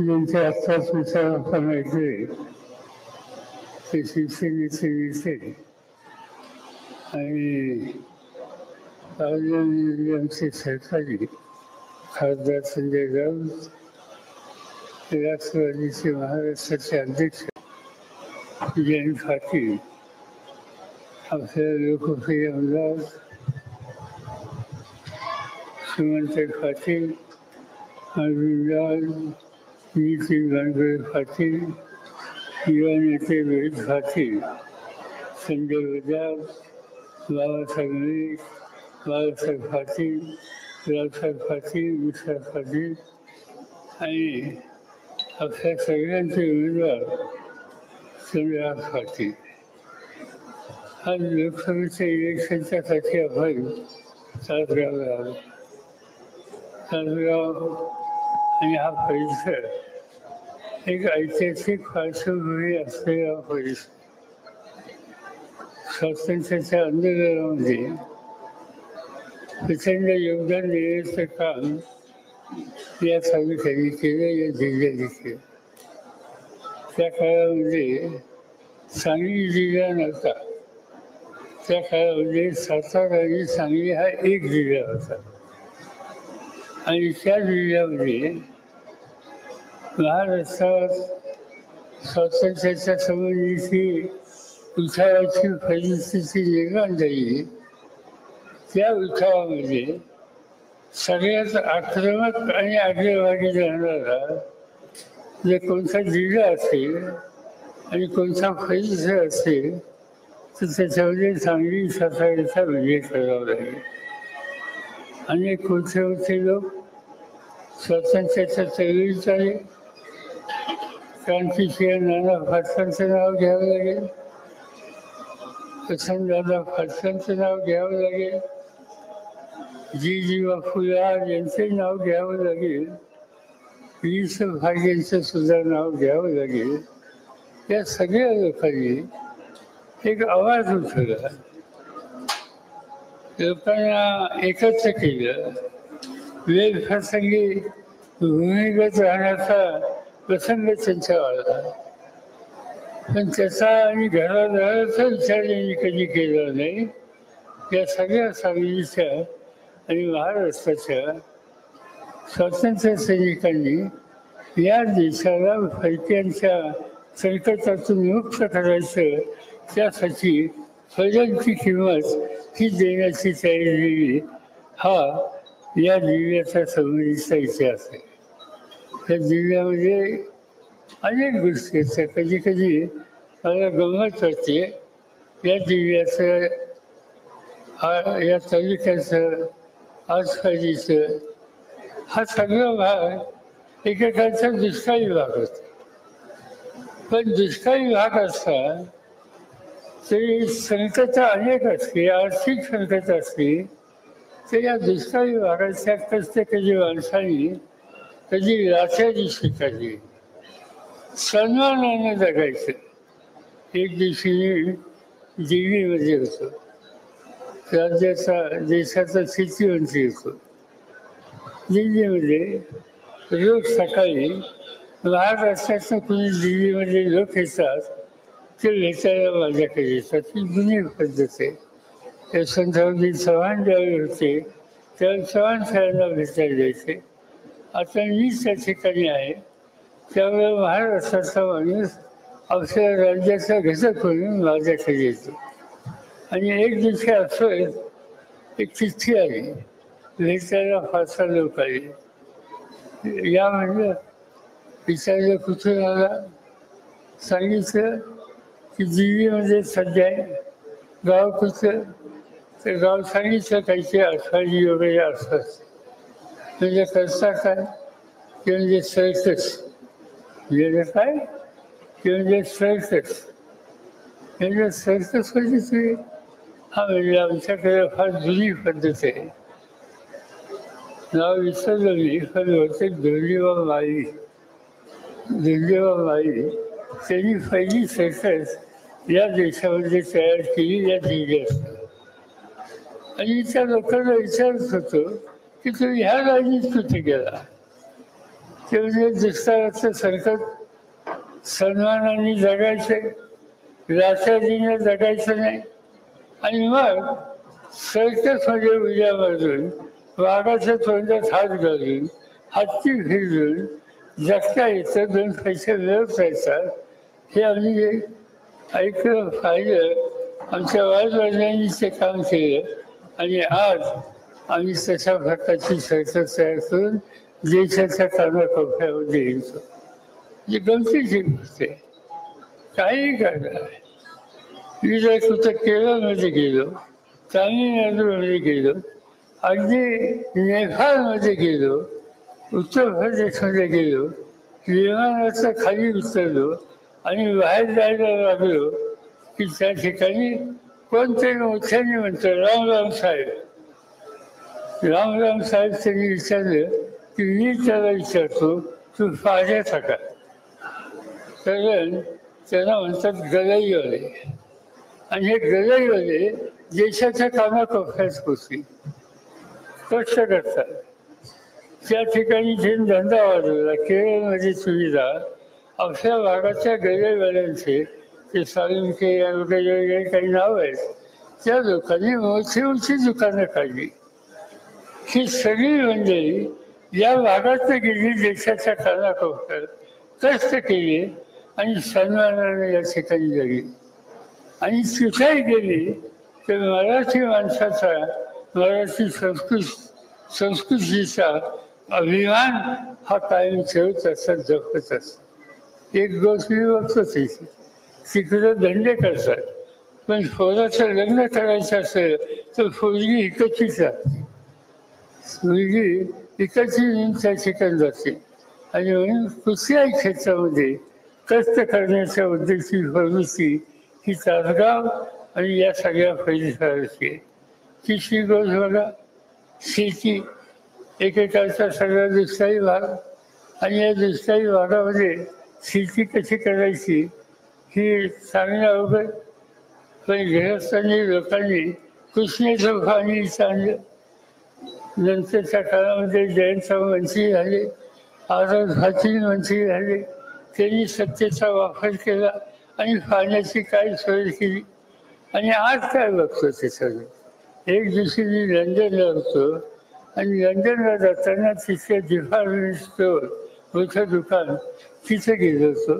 ज्यांच्या आत्ताच विचार करायचे ते शिवसेनेचे नेते आणि आमचे सहकारी खासदार संजय राऊत, राष्ट्रवादीचे महाराष्ट्राचे अध्यक्ष जयंत पाटील, आपल्या लोकप्रिय आमदार श्रीमंत पाटील, अर्जुनलाल, नितीन गणपती पाटील, युवा नेते रोहित पाटील, संजय बजाज, बाबासाहेब नाईक, बाळासाहेब पाटील, रावसाहेब पाटील, विशाल पाटील आणि आपल्या सगळ्यांचे उमेदवार चंद्रकांत पाटील. आज लोकसभेच्या इलेक्शनच्यासाठी आपण तासगावला आलो. तासगाव आणि हा परिसर एक ऐतिहासिक पार्श्वभूमी असलेला परिसर. स्वातंत्र्याच्या आंदोलनामध्ये प्रचंड योगदान देण्याचं काम या तालुक्याने केलं, या जिल्ह्याने केलं. त्या काळामध्ये सांगली जिल्हा नव्हता. त्या काळामध्ये सातारा आणि सांगली हा एक जिल्हा होता आणि त्या जिल्ह्यामध्ये महाराष्ट्रात स्वातंत्र्याच्या संबंधीची उठावाची परिस्थिती निर्माण झाली. त्या उठावामध्ये सगळ्यात आक्रमक आणि आग्रहवादी राहणारा जर कोणता जिल्हा असेल आणि कोणता परिसर असेल तर त्याच्यामध्ये सांगली साताऱ्याचा विजय करावा लागेल. अनेक कोणते लोक स्वातंत्र्याच्या चळवळीत आले. क्रांतिसिंह नाना पाटलांचं नाव घ्यावं लागेल, वसंतदादा पाटलांचं नाव घ्यावं लागेल, जी फुलार यांचे नाव घ्यावं लागेल, वीस भाग्यांचं सुद्धा नाव घ्यावं लागेल. या सगळ्या लोकांनी एक आवाज उठवला, लोकांना एकत्र केलं. वेळप्रसंगी भूमिगत राहण्याचा प्रसंग त्यांचा आला, पण त्याचा आणि घरादाराचा विचार त्यांनी कधी केला नाही. या सगळ्या सांगलीच्या आणि महाराष्ट्राच्या स्वातंत्र्य सैनिकांनी या देशाला फैक्यांच्या संकटातून मुक्त करायचं, त्यासाठी स्वजनची किंमत ही देण्याची तयारी दिली. हा या जिल्ह्याचा संबंधीचा इतिहास आहे. त्या जिल्ह्यामध्ये अनेक गोष्टी आहेत. कधी कधी मला गंमत वाटते या जिल्ह्याचं, या तालुक्याचं, आसपासचं हा सगळा भाग एकेकाचा दुष्काळी भाग होता. पण दुष्काळी भाग असता तरी संकट अनेक असली, आर्थिक संकट असली, तर या दुष्काळी भागाच्या कधी माणसांनी कधी लाचारी स्वीकारली, सन्मानानं जगायचं. एक दिवशी दिल्लीमध्ये होतो, देशाचा शेतीमंत्री होतो. दिल्लीमध्ये रोज सकाळी महाराष्ट्रातून कुणी दिल्लीमध्ये लोक येतात ते भेटायला माझ्याकडे येतात. ही जुनी पद्धत आहे. यशवंतरावजी चव्हाण ज्यावेळी होते त्यावेळी चव्हाण साहेबांना भेटायला जायचे. आता मीच त्या ठिकाणी आहे, त्यामुळे महाराष्ट्राचा माणूस आपल्या राज्याचा घटक म्हणून माझ्याकडे येतो. आणि एक दिवशी असं एक चिठ्ठी आली, भेटायला फारसा लोक आले. या म्हणजे विचारलं कुठून आला, सांगितलं की दिल्लीमध्ये सध्या गाव कुठलं, तर गाव सांगितलं काहीचे आठवडी वगैरे असतात. म्हणजे करता काय ते म्हणजे सर्कस, म्हणजे काय ते म्हणजे सर्कस. म्हणजे सर्कस म्हणजे तुम्ही हा म्हणजे आमच्याकडे फार जुनी पद्धत आहे. नाव विसरलं मी, पण होते धोंडीबा माळी. धोंडीबा माळी त्यांनी पहिली सर्कस या देशामध्ये तयार केली, या जिल्ह्यात. आणि त्या लोकांना विचारत होतो की तुम्ही ह्या राजीत कुठे गेला, ते म्हणजे दुष्काळाचं संकट सन्मानाने जगायचे, राष्ट्रवादीने जगायचं नाही. आणि मग सर्कस म्हणजे उद्या बाजून वाघाच्या तोंडात हात घालून हत्ती फिरवून जगता येतं, 2 पैसे मिळवता येतात, हे आम्ही ऐकलं पाहिलं. आमच्या वडिलांनी ते काम केलं आणि आज आम्ही तशा प्रकारची सर्कस तयार करून देशाच्या कानाकोपऱ्यामध्ये येतो. ही गमतीची गोष्ट आहे. काही करणार. मी जर कुठं केरळमध्ये गेलो, तामिळनाडूमध्ये गेलो, अगदी नेपाळमध्ये गेलो, उत्तर प्रदेशमध्ये गेलो, विमानाचं खाली उतरलो आणि बाहेर जायला लागलो की त्या ठिकाणी कोणतरी मोठ्याने म्हणतो राम राम साहेब. राम राम साहेब त्यांनी विचारलं की मी त्याला विचारतो तू पाहिजे का, कारण त्यांना म्हणतात गलईवाले. आणि हे गलईवाले देशाच्या कानाकोपऱ्यात पोचले, कष्ट करतात. त्या ठिकाणी जे धंदा वाढवला केरळमध्ये सुविधा, अशा भागाच्या गलईवाल्यांचे ते साळुंके वगैरे काही नाव आहेत, त्या लोकांनी मोठी मोठी दुकानं काढली. ही सगळी मंडळी या भागात गेली, देशाच्या कानाकोपऱ्यात कष्ट केले आणि सन्मानाने या ठिकाणी जगली. आणि तिथेही गेली तर मराठी माणसाचा, मराठी संस्कृतीचा अभिमान हा कायम ठेवत असत, जपत असत. एक गोष्ट मी बघतो तिकडे धंदे करतात, पण पोराचं लग्न करायचं असेल तर पोरगी इकडचीच राहते, मुलगी इकडची त्या ठिकाणी जाते. आणि म्हणून कुठल्याही क्षेत्रामध्ये कष्ट करण्याच्या उद्देशी प्रवृत्ती ही तासगाव आणि या सगळ्या परिसराची आहे. तिसरी गोष्ट बघा, शेती. एकेकाळचा सगळा दुष्काळी भाग, आणि या दुष्काळी भागामध्ये शेती कशी करायची ही चांगलं अवघड. पण गृहस्थांनी लोकांनी कृष्णेचं पाणी आणलं. नंतरच्या काळामध्ये जयंत मंत्री झाले, आझाद पाटील मंत्री झाले. त्यांनी सत्तेचा वापर केला आणि पाण्याची काय सोय केली. आणि आज काय बघतो त्याच्यावर, एक दिवशी मी लंडनला होतो आणि लंडनला जाताना तिथे डिपार्टमेंट स्टोअर मोठं दुकान तिथे गेलो होतो.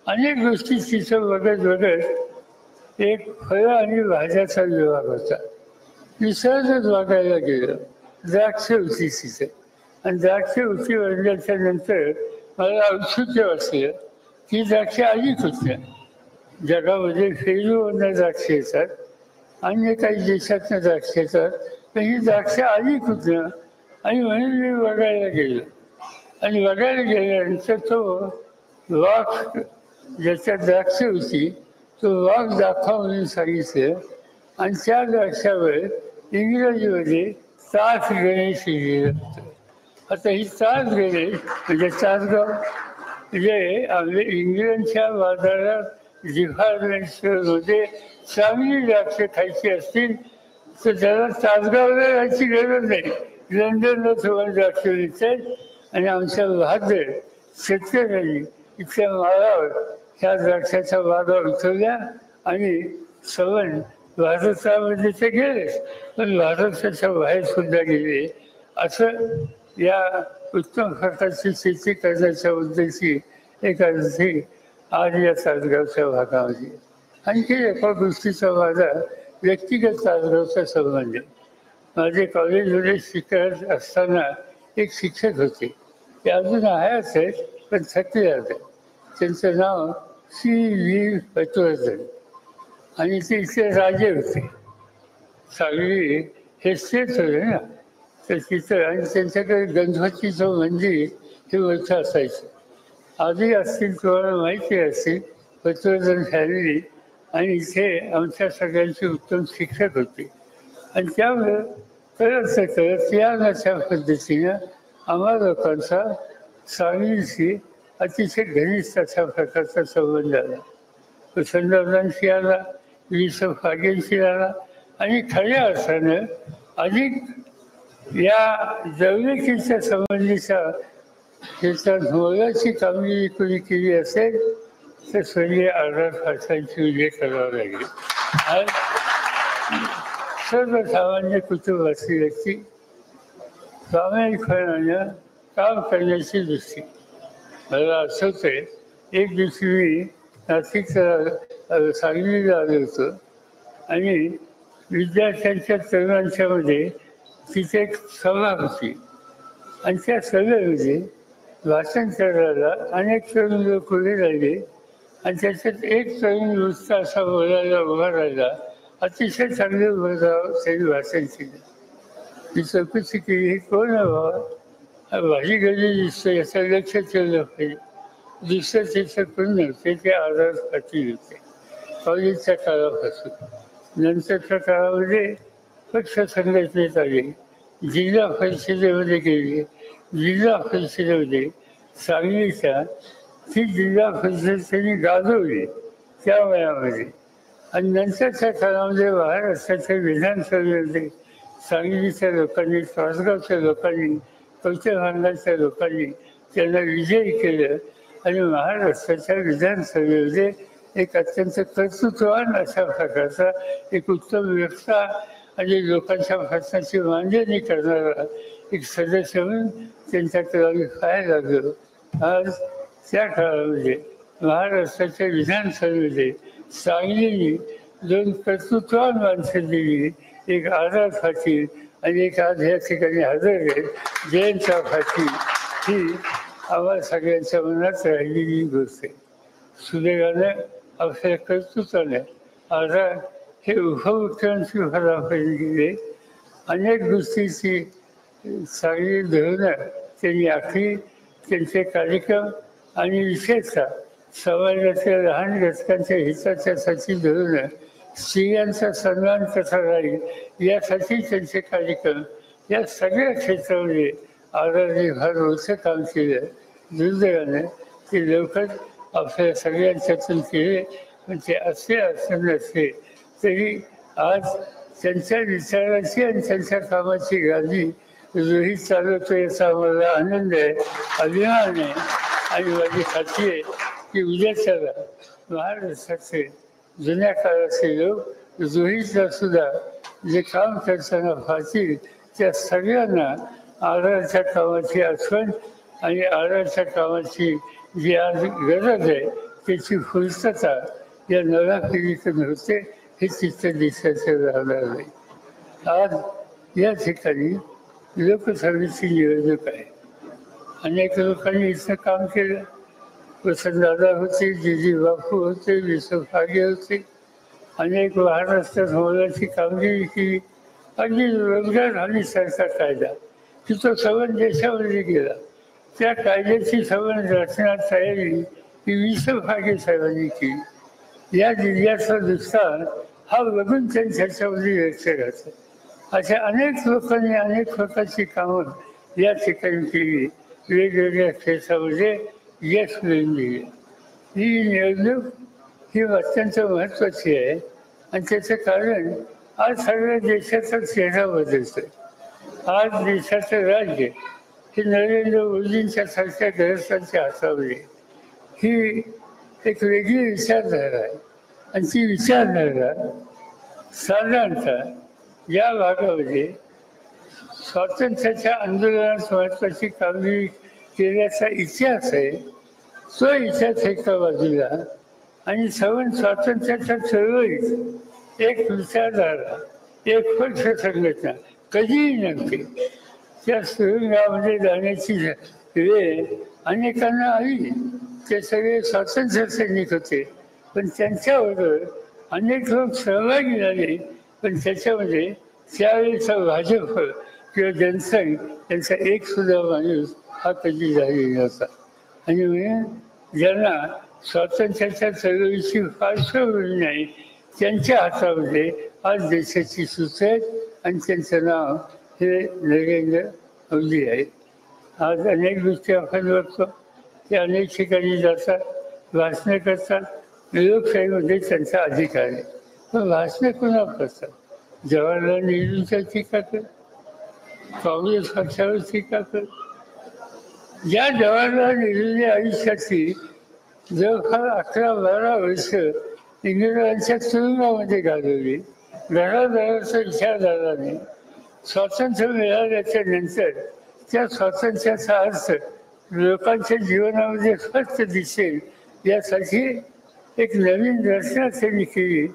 अनेक गोष्टी तिथं बघत बघत एक फळं आणि भाज्याचा विभाग होता. मी सहजच बघायला गेलो, द्राक्ष होती तिथे. आणि द्राक्ष होती म्हणल्याच्या नंतर मला औत्सुक्य वाटलं की द्राक्ष आली कुठल्या. जगामध्ये फेरीवरनं द्राक्ष येतात, अन्य काही देशातनं द्राक्ष येतात, पण ही द्राक्ष आली कुठनं. आणि म्हणून मी बघायला गेलो. आणि बघायला गेल्यानंतर तो वाघ ज्याच्यात द्राक्ष होती तो वाघ दाखवा म्हणून सांगितलं. आणि त्या द्राक्षावर इंग्रजीमध्ये तास गणेश लिहिलं होतं. आता ही तास गणेश म्हणजे तासगाव, म्हणजे आपल्या इंग्लंडच्या बाजारात डिपार्टमेंट स्टोअरमध्ये चांगली द्राक्ष खायची असतील तर त्याला तासगावला जायची गरज नाही. लंडनला तुम्हाला द्राक्ष मिळतात. आणि आमच्या बहादर शेतकऱ्यांनी इथल्या माळावर ह्या द्राक्षाच्या बागा उठवल्या आणि सवन भारतामध्ये ते गेलेच, पण भारताच्या बाहेर सुद्धा गेले. असं या उत्तम प्रकारची शेती करण्याच्या उद्देशी एक अर्थी आज या तासगावच्या भागामध्ये. आणखी एका गोष्टीचा माझा व्यक्तिगत तासगावचा संबंध आहे. माझे कॉलेजमध्ये शिकत असताना एक शिक्षक होते, ते अजून आहेच आहेत पण थकले आहेत. त्यांचं नाव C.V. पटवर्धन. आणि ते इथे राजे होते, सांगली हे स्टेट होते ना, तर तिथं. आणि त्यांच्याकडे गणपतीचं मंदिर हे मोठं असायचं. आधी असतील तुम्हाला माहिती असतील, पटवर्धन फॅमिली. आणि इथे आमच्या सगळ्यांचे उत्तम शिक्षक होते. आणि त्यामुळे कळत या नच्या पद्धतीनं आम्हा लोकांचा सांगलीशी अतिशय घनिष्ठ अशा प्रकारचा संबंध आला. वसंतदादांशी आला, विसफ फागेंशी आला. आणि खऱ्या अर्थानं अधिक या जवळकीच्या संबंधीचा त्याच्यात मोलाची कामगिरी कोणी केली असेल तर स्वर्गीय आर खासांची उल्लेख करावा लागेल. आज सर्वसामान्य कुटुंबाची व्यक्ती प्रामाणिकपणानं काम करण्याची दृष्टी. मला आठवतंय एक दिवशी मी नाशिकचा सांगलीला आलो होतो आणि विद्यार्थ्यांच्या तरुणांच्यामध्ये तिथे एक सभा होती आणि त्या सभेमध्ये भाषण करायला अनेक तरुण लोक उभे राहिले आणि त्याच्यात एक तरुण नुसता असा बोलायला उभा राहिला. अतिशय चांगले बोलराव त्यांनी भाषण केलं. मी चौकशी केली, हे कोण आहे बाबा, भाजी गली दिसतो, याचं लक्ष ठेवलं पाहिजे. दुसरं त्याचं कोण नव्हते, ते आझाद पाटील होते कॉलेजच्या काळापासून. नंतरच्या काळामध्ये पक्ष संघटनेत आले, जिल्हा परिषदेमध्ये गेले. जिल्हा परिषदेमध्ये सांगलीच्या ती जिल्हा परिषद त्यांनी गाजवली त्या वयामध्ये. आणि नंतरच्या काळामध्ये महाराष्ट्राच्या विधानसभेमध्ये सांगलीच्या लोकांनी, तासगावच्या लोकांनी, कवठेमहांकाळच्या लोकांनी त्यांना विजयी केलं आणि महाराष्ट्राच्या विधानसभेमध्ये एक अत्यंत कर्तृत्ववान अशा प्रकारचा एक उत्तम व्यक्ता आणि लोकांच्या प्रश्नाची मांडणी करणारा एक सदस्य म्हणून त्यांच्याकडे आम्ही पाहायला लागलो. आज त्या काळामध्ये महाराष्ट्राच्या विधानसभेमध्ये सांगलीने दोन कर्तृत्ववान माणसं दिली, एक आझाद पाटील आणि एक आज या ठिकाणी हजर आहे जयंत पाटील. ही आम्हाला सगळ्यांच्या मनात राहिलेली गोष्ट आहे. सुदैवानं आपल्या कर्तृत्वानं आझाद हे उपमुख्यमंत्री पदापर्यंत गेले. अनेक गोष्टीची चांगली धोरणं त्यांनी आखली. त्यांचे कार्यक्रम आणि विशेषतः समाजाच्या लहान घटकांच्या हिताच्यासाठी धोरणं, स्त्रियांचा सन्मान कसा राहील यासाठी त्यांचे कार्यक्रम, या सगळ्या क्षेत्रामध्ये आझादने फार मोठं काम केलं. दुर्दैवानं ते लवकर आपल्या सगळ्यांच्यातून केले. पण ते असे असं नसले तरी आज त्यांच्या विचाराची आणि त्यांच्या कामाची गादी रोहित चालवतो याचा आम्हाला आनंद आहे, अभिमान आहे. आणि माझी खात्री आहे की उद्याच्याला महाराष्ट्राचे जुन्या काळाचे लोक रोहितला सुद्धा जे काम करताना पाहतील त्या सगळ्यांना आधारच्या कामाची आठवण आणि आधारच्या कामाची जी आज गरज आहे त्याची पूर्तता या नव्या पिढीकडून होते, हे चित्र दिसायचं राहणार नाही. आज या ठिकाणी लोकसभेची निवडणूक आहे. अनेक लोकांनी इथं काम केलं. वसंतदादा होते, जी बापू होते, विसफ आगे होते. अनेक महाराष्ट्रात मोलाची कामगिरी केली. अगदी रोजगार हमीसारखा कायदा की तो संबंध देशामध्ये गेला. त्या कायद्याची संबंध रचना तयारी ही विसफ आगे साहेबांनी केली. या जिल्ह्याचा दुष्काळ हा बघून त्यांच्यामध्ये व्यक्त राहतं. अशा अनेक लोकांनी अनेक प्रकारची कामं या ठिकाणी केली, वेगवेगळ्या क्षेत्रामध्ये यश मिळवून दिले. ही निवडणूक ही अत्यंत महत्त्वाची आहे आणि त्याचं कारण आज सगळ्या देशाचा चेहरा बदलतोय. आज देशाचं राज्य हे नरेंद्र मोदींच्या सारख्या ग्रस्तांच्या हातामध्ये. ही एक वेगळी विचारधारा आहे आणि ती विचारधारा साधारणतः या भागामध्ये स्वातंत्र्याच्या आंदोलनात महत्त्वाची कामगिरी केल्याचा इतिहास आहे. तो इतिहास एका बाजूला आणि स्वातंत्र्याच्या चळवळीत एक विचारधारा, एक पक्ष संघटना कधीही नव्हती. त्या सुरुंगामध्ये जाण्याची वेळ अनेकांना आली. ते सगळे स्वातंत्र्य सैनिक होते, पण त्यांच्याबरोबर अनेक लोक सहभागी झाले. पण त्याच्यामध्ये त्यावेळेचा भाजप किंवा जनसंघ यांचा एक सुद्धा माणूस हा कधी झालेला नव्हता. आणि म्हणून ज्यांना स्वातंत्र्याच्या चळवळीची पार्श्वभूमी नाही त्यांच्या हातामध्ये आज देशाची सूच आहेत आणि त्यांचं नाव हे नरेंद्र मोदी आहे. आज अनेक गोष्टी आपण बघतो ते अनेक ठिकाणी जातात, भाषणं करतात. लोकशाहीमध्ये त्यांचा अधिकार आहे, पण भाषणं कुणा करतात? जवाहरलाल नेहरूंच्या टीका कर, काँग्रेस पक्षावर टीका कर, या जवाहरलाल नेहरूंच्या आयुष्याची जवळपास 11-12 वर्ष इंग्रजांच्या तुरुंगामध्ये घालवली. घरादाराचा विचार झाला नाही. स्वातंत्र्य मिळाल्याच्या नंतर त्या स्वातंत्र्याचा अर्थ लोकांच्या जीवनामध्ये स्पष्ट दिसेल यासाठी एक नवीन रचना त्यांनी केली.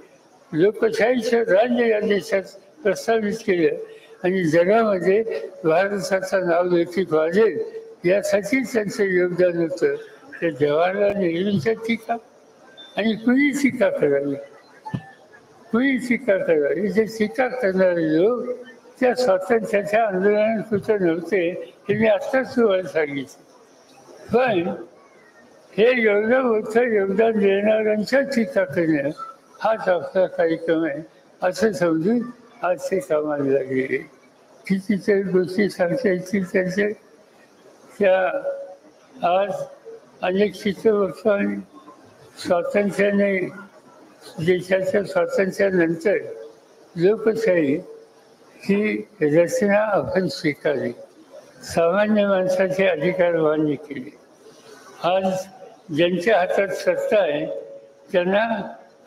लोकशाहीचं राज्य या देशात प्रस्तावित केलं आणि जगामध्ये भारताचं नाव लौकिक वाढेल यासाठी त्यांचं योगदान होतं. ते जवाहरलाल नेहरूंच्या टीका आणि कुणी टीका करावी, कुणी टीका करावी. जे टीका करणारे लोक त्या स्वातंत्र्याच्या आंदोलनात कुठं नव्हते हे मी आत्ताच तुम्हाला सांगितलं. पण हे एवढं मोठं योगदान देणाऱ्यांच्या टीका करणं हाच आपला कार्यक्रम आहे असं समजून आज ते कामाला लागलेले. कितीतरी गोष्टी सांगता येतील त्यांचे. त्या आज अनेक चित्र बघतो आणि स्वातंत्र्याने देशाच्या स्वातंत्र्यानंतर लोकशाही ही रचना आपण स्वीकारली, सामान्य माणसाचे अधिकार मान्य केले. आज ज्यांच्या हातात सत्ता आहे त्यांना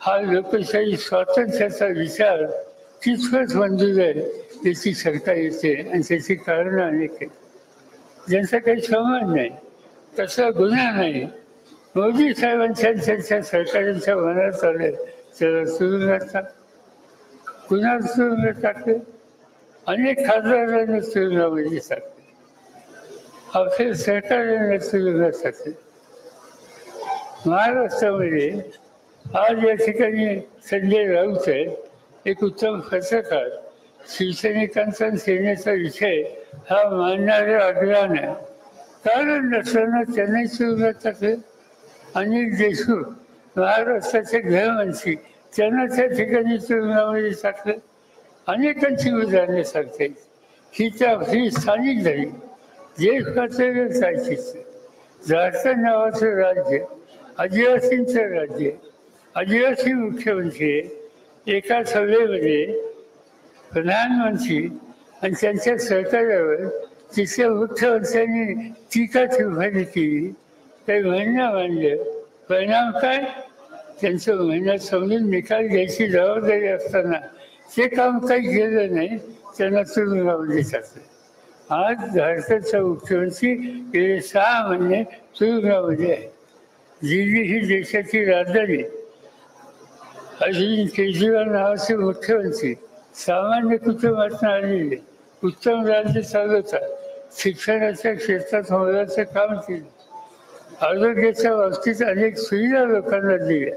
हा लोकशाही स्वातंत्र्याचा विचार कितपत मंजूर आहे याची शंका येते आणि त्याची कारणं अनेक आहेत. ज्यांचा काही संबंध नाही, तसा गुन्हा नाही. मोदी साहेबांच्या त्यांच्या सरकारांच्या मनात आलं त्याला तुरुंगात गुन्हा तुरुंगात टाकले. अनेक खासदारांना तुरुंगामध्ये टाकले. आपल्या सरकारांना तुरुंगात टाकले. महाराष्ट्रामध्ये आज या ठिकाणी संजय राऊत आहेत, एक उत्तम पत्रकार. शिवसैनिकांचा आणि सेनेचा विषय हा मानणाऱ्या अग्रहानं कारण नसताना त्यांनाही तुरुंगात टाकले. अनिल देशमुख महाराष्ट्राचे गृहमंत्री त्यांना त्या ठिकाणी तुरुंगामध्ये टाकलं. अनेकांची उदाहरणे सांगता येईल. ही त्या ही स्थानिक झाली. देश पातळीवर जायचीच. झारखंड नावाचं राज्य आदिवासींचं राज्य, आदिवासी मुख्यमंत्री एका सभेमध्ये प्रधानमंत्री आणि त्यांच्या सरकारावर तिथल्या मुख्यमंत्र्यांनी टीका टिप्पणी केली. काही म्हणणं मांडलं. परिणाम काय? त्यांचं म्हणणं समजून निकाल घ्यायची जबाबदारी असताना ते काम काही केलं नाही, त्यांना तुरुंगामध्ये टाकलं. आज झारखंडचा मुख्यमंत्री गेले 6 महिने तुरुंगामध्ये आहे. दिल्ली ही देशाची राजधानी. अरविंद केजरीवाल नावाचे मुख्यमंत्री सामान्य कुटुंबातून आलेले, उत्तम राज्य चालवतात. शिक्षणाच्या क्षेत्रात मोलाचं काम केलं. आरोग्याच्या बाबतीत अनेक सुविधा लोकांना दिल्या.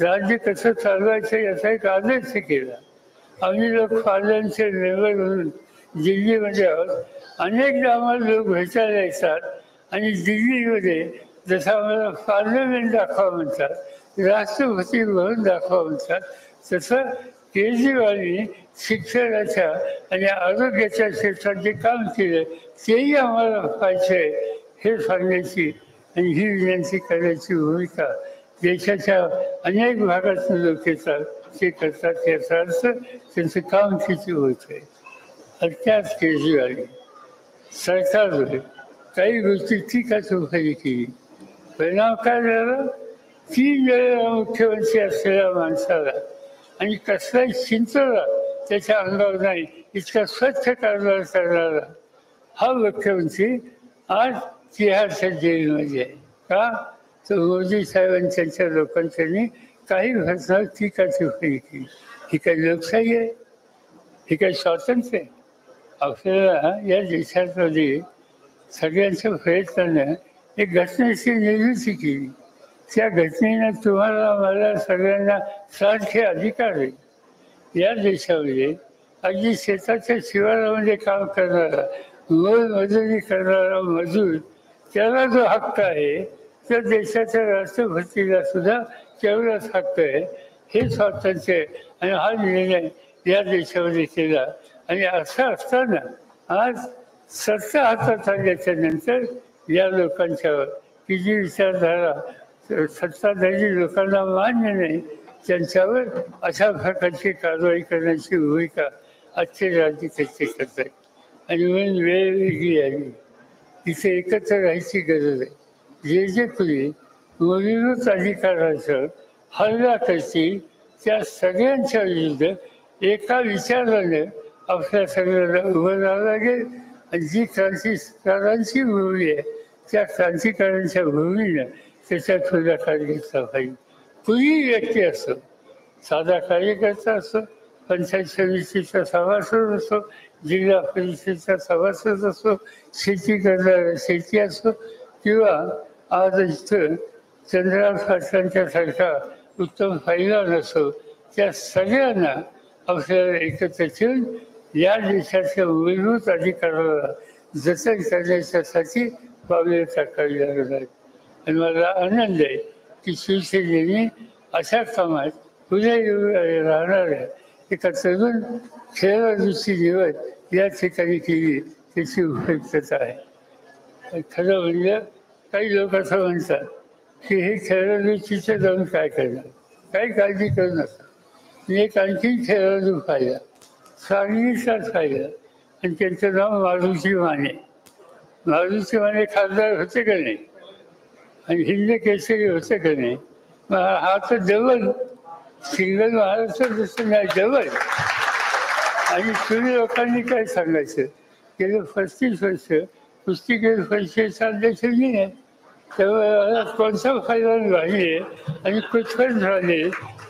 राज्य कसं चालवायचं याचा एक आदर्श केला. आम्ही लोक पार्लमेंटचे मेंबर म्हणून दिल्लीमध्ये आहोत. अनेकदा आम्हाला लोक भेटायला येतात आणि दिल्लीमध्ये जसं आम्हाला पार्लमेंट दाखवा म्हणतात, राष्ट्रपती भवन दाखवा म्हणतात, तसं केजरीवालनी शिक्षणाच्या आणि आरोग्याच्या क्षेत्रात जे काम केलं तेही आम्हाला पाहिजे हे सांगण्याची आणि ही विनंती करण्याची भूमिका देशाच्या अनेक भागातून लोक येतात, ते करतात. याचा अर्थ त्यांचं काम किती होत आहे. आणि त्याच केजरीवालनी सरकारवर काही गोष्टी टीका टिप्पणी केली. परिणाम काय झाला? 3 वेळेला मुख्यमंत्री असलेल्या माणसाला आणि कसलाही चिंतला त्याच्या अंगावर नाही इतका स्वच्छ कारभार करणारा हा मुख्यमंत्री आज तिहारच्या जेलमध्ये आहे. का? तर मोदी साहेबांनी त्यांच्या लोकांनी काही घटनावर टीका टिप्पणी केली. ही काही लोकशाही आहे? ही काही स्वातंत्र्य आहे? आपल्याला या देशामध्ये सगळ्यांच्या प्रयत्नानं एक घटनेची निर्मिती केली. त्या घटनेनं तुम्हाला मला सगळ्यांना सारखे अधिकार आहे. या देशामध्ये अगदी शेताच्या शिवारामध्ये काम करणारा, मोलमजुरी करणारा मजूर, त्याला जो हक्क आहे त्या देशाच्या राष्ट्रपतीला सुद्धा तेवढाच हक्क आहे. हे स्वातंत्र्य आणि हा निर्णय या देशामध्ये केला. आणि असं असताना आज सत्ता हातात आल्याच्या नंतर या लोकांच्यावर की जी विचारधारा सत्ताधारी लोकांना मान्य नाही त्यांच्यावर अशा प्रकारची कारवाई करण्याची भूमिका आजचे राज्य त्याचे करत आहेत. आणि म्हणून वेळ वेगळी आली. इथे एकत्र राहायची गरज आहे. जे जे कुणी मूलभूत अधिकारांचं हल्ला करतील त्या सगळ्यांच्या विरुद्ध एका विचाराने आपल्या सगळ्यांना उभं राहावं लागेल. आणि जी क्रांतिकारांची भूमी आहे त्या क्रांतिकारांच्या भूमीनं त्याच्यात पुढाकार घेतला पाहिजे. कुणी व्यक्ती असो, साधा कार्यकर्ता असो, पंचायत समितीचा सभासद असो, जिल्हा परिषदेचा सभासद असो, शेती करणारा शेती असो, किंवा आज इथं चंद्रराव पाटलांच्या सारखा उत्तम पैलवान असो, त्या सगळ्यांना आपल्याला एकत्र ठेवून या देशाच्या मूलभूत अधिकाराला जतन करण्यासाठी पावले टाकावी लागणार आहेत. आणि मला आनंद आहे की शिवसेनेने अशा कामात पुढे राहणाऱ्या एका तरुण खेळाडूची निवड या ठिकाणी केली त्याची उपयुक्तता आहे. खरं म्हणजे काही लोक असं म्हणतात की हे खेळाडू तिथे जाऊन काय करणार, काही काळजी करू नका. मी एक आणखी खेळाडू पाहिला, सांगलीचाच पाहिला, आणि त्यांचं नाव मारुती माने. मारुती माने खासदार होते का नाही आणि हिंद केसरी होते का नाही? हा तर डबल, सिंगल महाराष्ट्र जसं नाही, डबल. आणि तुम्ही लोकांनी काय सांगायचं, गेलं 35 वर्ष कुस्तीगीर परिषदेचा अध्यक्ष मी आहे. तेव्हा कोणता फायदा झाले आणि कुठपर्यंत झाले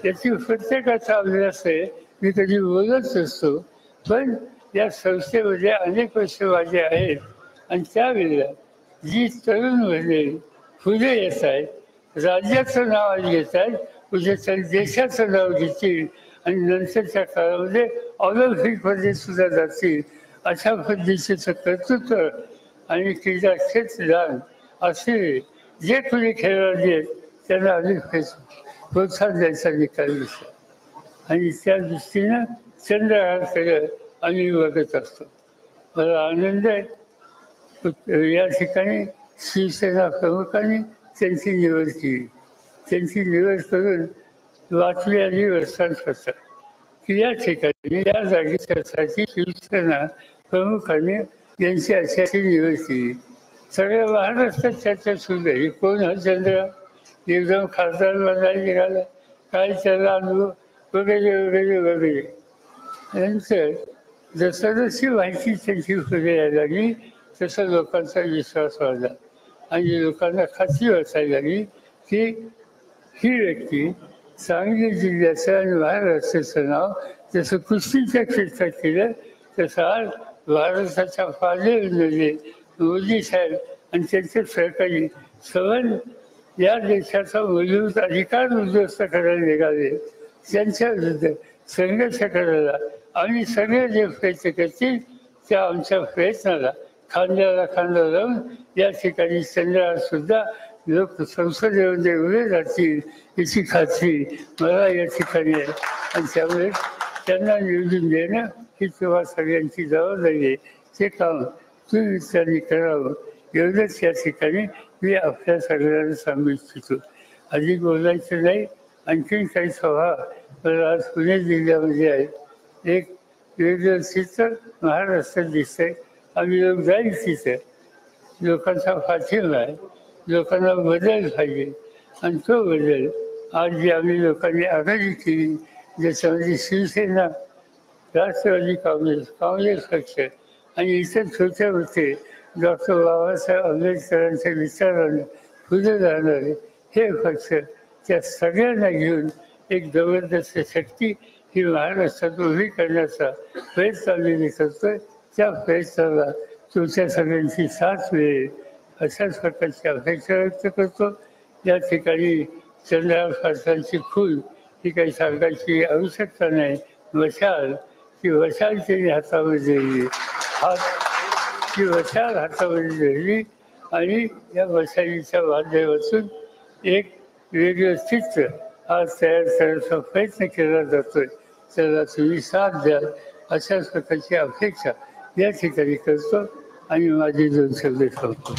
याची प्रत्येकाचा अभ्यास आहे. मी कधी बोलत असतो, पण या संस्थेमध्ये अनेक वर्ष माझे आहेत. आणि त्यावेळेला जी तरुण म्हणजे पुढे येत आहेत, राज्याचं नाव घेत आहेत, उद्या देशाचं नाव घेतील आणि नंतरच्या काळामध्ये ऑलिम्पिकमध्ये सुद्धा जातील, अशा पद्धतीचं कर्तृत्व आणि क्रीडा क्षेत्रात असे जे कोणी खेळाडू आहेत त्यांना अधिक प्रोत्साहन द्यायचा निकाल दिसतो. आणि त्या दृष्टीनं चंद्रहारकडे आम्ही बघत असतो. मला आनंद आहे या ठिकाणी शिवसेना प्रमुखांनी त्यांची निवड केली. त्यांची निवड करून बातमी आली वर्तमानपत्रात की या ठिकाणी या जागेसाठी शिवसेना प्रमुखांनी यांची अशाची निवड केली. सगळ्या महाराष्ट्रात चर्चा सुरू आहे, कोण हा चंद्र एकदम खासदार बनायला निघाला, काय त्याला अनुभव वगैरे वगैरे वगैरे. नंतर जसं जशी माहिती त्यांची पुढे यायला लागली तसं लोकांचा विश्वास वाढला आणि लोकांना खात्री वाटायला लागली की ही व्यक्ती सांगली जिल्ह्याचं आणि महाराष्ट्राचं नाव जसं कुस्तीच्या क्षेत्रात केलं तसं आज भारताच्या पारनेरमध्ये मोदी साहेब आणि त्यांचे सहकारी सवन या देशाचा मूलभूत अधिकार उद्ध्वस्त करायला निघाले. त्यांच्या विरुद्ध संघर्ष करायला आम्ही सगळे जे प्रयत्न करतील त्या आमच्या प्रयत्नाला खांद्याला खांदा लावून या ठिकाणी चंद्रावर सुद्धा लोक संसदेमध्ये उभे राहतील याची खात्री मला या ठिकाणी आहे. आणि त्यामुळे त्यांना निवडून देणं ही तेव्हा सगळ्यांची जबाबदारी आहे. ते काम तुम्ही त्यांनी करावं एवढंच या ठिकाणी मी आपल्या सगळ्यांना सांगू इच्छितो. अधिक बोलायचं नाही. आणखीन काही सभा मला आज पुणे जिल्ह्यामध्ये आहेत. एक वेगळं चित्र महाराष्ट्रात दिसतंय. आम्ही लोक जाईल तिथं, लोकांचा पाठिंबा आहे, लोकांना बदल पाहिजे. आणि तो बदल आज जी आम्ही लोकांनी आघाडी केली ज्याच्यामध्ये शिवसेना, राष्ट्रवादी काँग्रेस पक्ष आणि इतर छोटे मोठे डॉक्टर बाबासाहेब आंबेडकरांच्या विचाराने पुढे जाणारे हे पक्ष, त्या सगळ्यांना घेऊन एक जबरदस्त शक्ती ही महाराष्ट्रात उभी करण्याचा प्रयत्न आम्ही करतोय. त्या प्रयत्नाला तुमच्या सगळ्यांची साथ मिळेल अशाच प्रकारची अपेक्षा व्यक्त करतो. या ठिकाणी चंद्रहार पाटलांची फूल ही काही सांगायची आवश्यकता नाही. मशाल ती वशाल त्यांनी हातामध्ये धरली, ती वशाल हातामध्ये धरली आणि या वशालीच्या माध्यमातून एक वेगळं चित्र आज तयार करण्याचा प्रयत्न केला जातोय. त्याला तुम्ही साथ द्याल अशाच प्रकारची अपेक्षा या ठिकाणी करतो आणि माझी 2 शब्द ठेवतो.